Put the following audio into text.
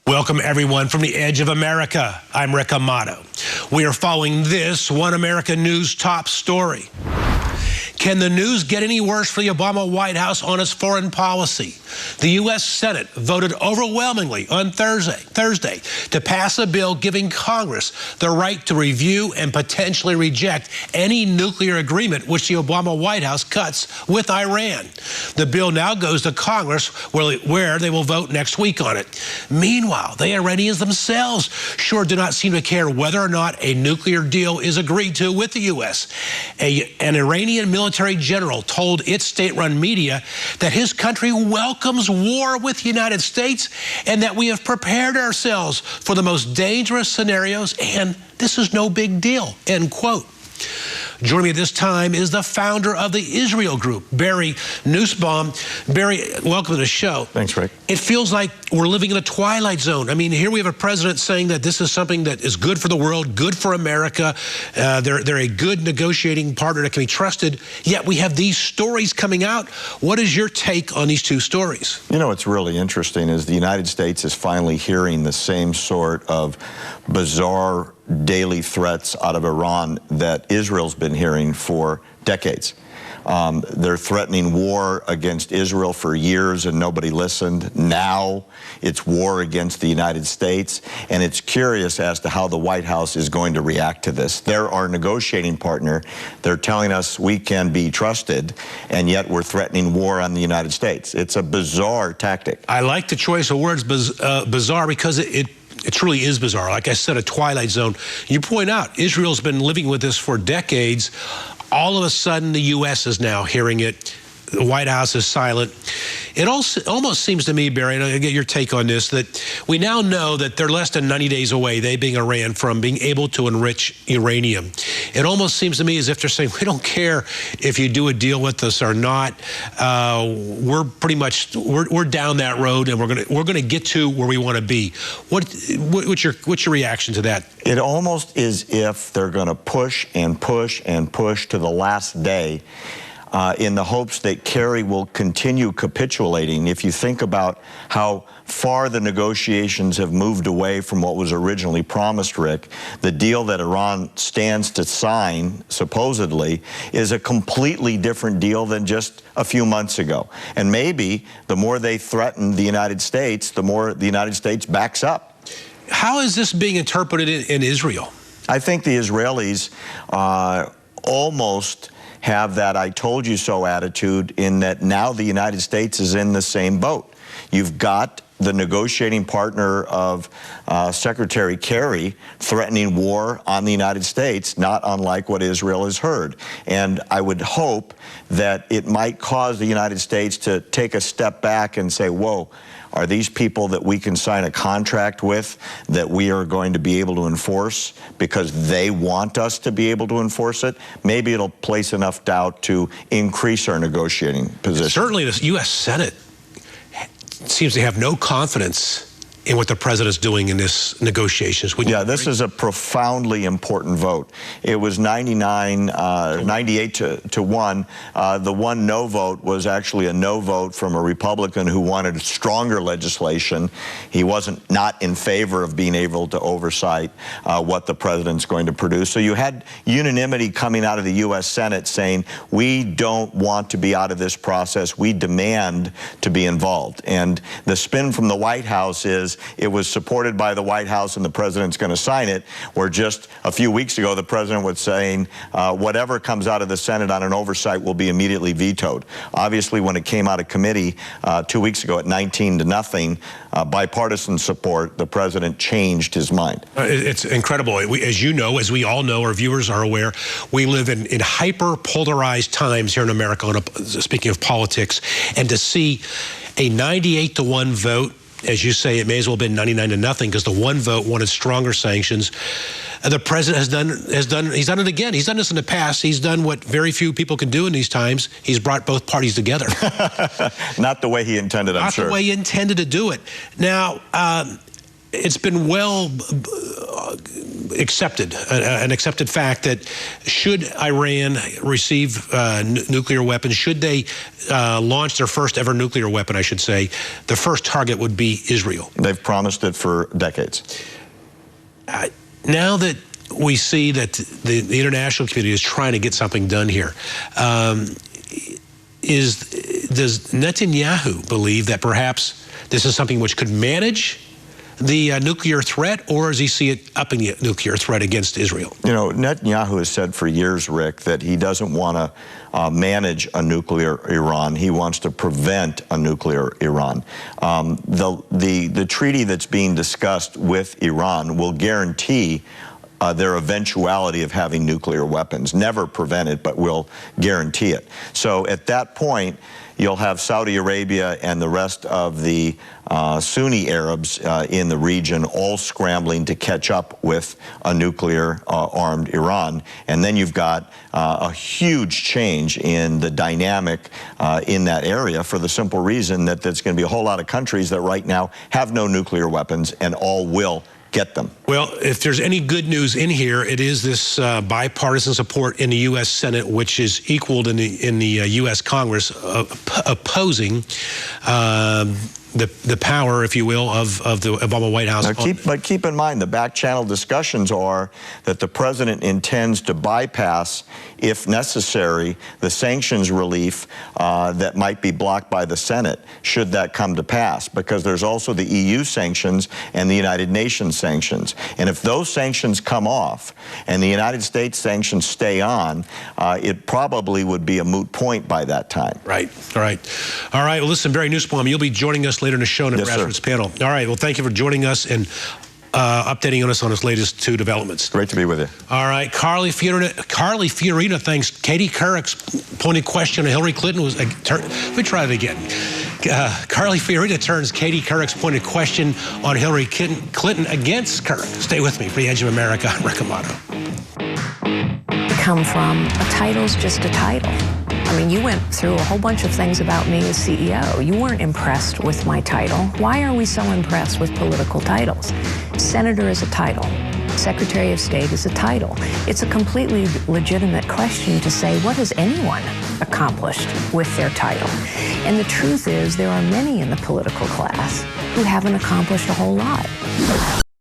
Welcome, everyone, from the edge of America. I'm Rick Amato. We are following this One America News top story. Can the news get any worse for the Obama White House on its foreign policy? The U.S. Senate voted overwhelmingly on Thursday to pass a bill giving Congress the right to review and potentially reject any nuclear agreement which the Obama White House cuts with Iran. The bill now goes to Congress where they will vote next week on it. Meanwhile, the Iranians themselves sure do not seem to care whether or not a nuclear deal is agreed to with the U.S. An Iranian military general told its state-run media that his country welcomes war with the United States and that we have prepared ourselves for the most dangerous scenarios and this is no big deal, end quote. Joining me at this time is the founder of the Israel Group, Barry Nussbaum. Barry, welcome to the show. Thanks, Rick. It feels like we're living in a twilight zone. I mean, here we have a president saying that this is something that is good for the world, good for America. They're a good negotiating partner that can be trusted, yet we have these stories coming out. What is your take on these two stories? You know, what's really interesting is the United States is finally hearing the same sort of bizarre daily threats out of Iran that Israel's been hearing for decades. They're threatening war against Israel for years and nobody listened. Now it's war against the United States, and it's curious as to how the White House is going to react to this. They're our negotiating partner. They're telling us we can be trusted, and yet we're threatening war on the United States. It's a bizarre tactic. I like the choice of words, bizarre, because it truly is bizarre. Like I said, a twilight zone. You point out, Israel's been living with this for decades. All of a sudden, the U.S. is now hearing it. The White House is silent. It almost seems to me, Barry, and I'll get your take on this, that we now know that they're less than 90 days away, they being Iran, from being able to enrich uranium. It almost seems to me as if they're saying, we don't care if you do a deal with us or not. We're pretty much, we're down that road, and we're gonna get to where we want to be. What's your reaction to that? It almost is if they're going to push and push and push to the last day, in the hopes that Kerry will continue capitulating. If you think about how far the negotiations have moved away from what was originally promised, Rick, the deal that Iran stands to sign, supposedly, is a completely different deal than just a few months ago. And maybe the more they threaten the United States, the more the United States backs up. How is this being interpreted in Israel? I think the Israelis almost have that I told you so attitude, in that now the United States is in the same boat. You've got the negotiating partner of Secretary Kerry threatening war on the United States, not unlike what Israel has heard. And I would hope that it might cause the United States to take a step back and say, whoa, are these people that we can sign a contract with that we are going to be able to enforce because they want us to be able to enforce it? Maybe it'll place enough doubt to increase our negotiating position. Certainly the U.S. Senate seems to have no confidence in what the president's doing in this negotiations. Yeah, this is a profoundly important vote. It was 98 to 1. The one no vote was actually a no vote from a Republican who wanted stronger legislation. He wasn't not in favor of being able to oversight what the president's going to produce. So you had unanimity coming out of the U.S. Senate saying, we don't want to be out of this process. We demand to be involved. And the spin from the White House is, it was supported by the White House and the president's going to sign it, where just a few weeks ago the president was saying whatever comes out of the Senate on an oversight will be immediately vetoed. Obviously, when it came out of committee 2 weeks ago at 19-0, bipartisan support, the president changed his mind. It's incredible. As you know, as we all know, our viewers are aware, we live in hyper-polarized times here in America, speaking of politics, and to see a 98 to 1 vote, as you say, it may as well have been 99-0 because the one vote wanted stronger sanctions. The president he's done it again. He's done this in the past. He's done what very few people can do in these times. He's brought both parties together. Not the way he intended, I'm sure. Not the way he intended to do it. Now, it's been well accepted, an accepted fact that should Iran receive nuclear weapons, should they launch their first ever nuclear weapon, I should say, the first target would be Israel. They've promised it for decades. Now that we see that the international community is trying to get something done here, does Netanyahu believe that perhaps this is something which could manage the nuclear threat, or does he see it upping the nuclear threat against Israel? You know, Netanyahu has said for years, Rick, that he doesn't want to manage a nuclear Iran. He wants to prevent a nuclear Iran. The treaty that's being discussed with Iran will guarantee their eventuality of having nuclear weapons. Never prevent it, but will guarantee it. So at that point, you'll have Saudi Arabia and the rest of the Sunni Arabs in the region all scrambling to catch up with a nuclear armed Iran. And then you've got a huge change in the dynamic in that area, for the simple reason that there's going to be a whole lot of countries that right now have no nuclear weapons and all will get them. Well, if there's any good news in here, it is this bipartisan support in the U.S. Senate, which is equaled in the U.S. Congress, opposing the power, if you will, of the Obama White House. But keep in mind, the back channel discussions are that the president intends to bypass, if necessary, the sanctions relief that might be blocked by the Senate, should that come to pass, because there's also the EU sanctions and the United Nations sanctions. And if those sanctions come off and the United States sanctions stay on, it probably would be a moot point by that time. Right. All right. All right. Well, listen, Barry Nussbaum, you'll be joining us later in the show in the Grassroots panel. All right. Well, thank you for joining us and updating us on his latest two developments. Great to be with you. All right. Carly Fiorina thinks Katie Couric's pointed question to Hillary Clinton was... let me try it again. Carly Fiorina turns Katie Couric's pointed question on Hillary Clinton against Couric. Stay with me for the Edge of America. I'm Rick Amato. Come from a title's just a title. I mean, you went through a whole bunch of things about me as CEO. You weren't impressed with my title. Why are we so impressed with political titles? Senator is a title. Secretary of State is a title. It's a completely legitimate question to say, what has anyone accomplished with their title? And the truth is, there are many in the political class who haven't accomplished a whole lot.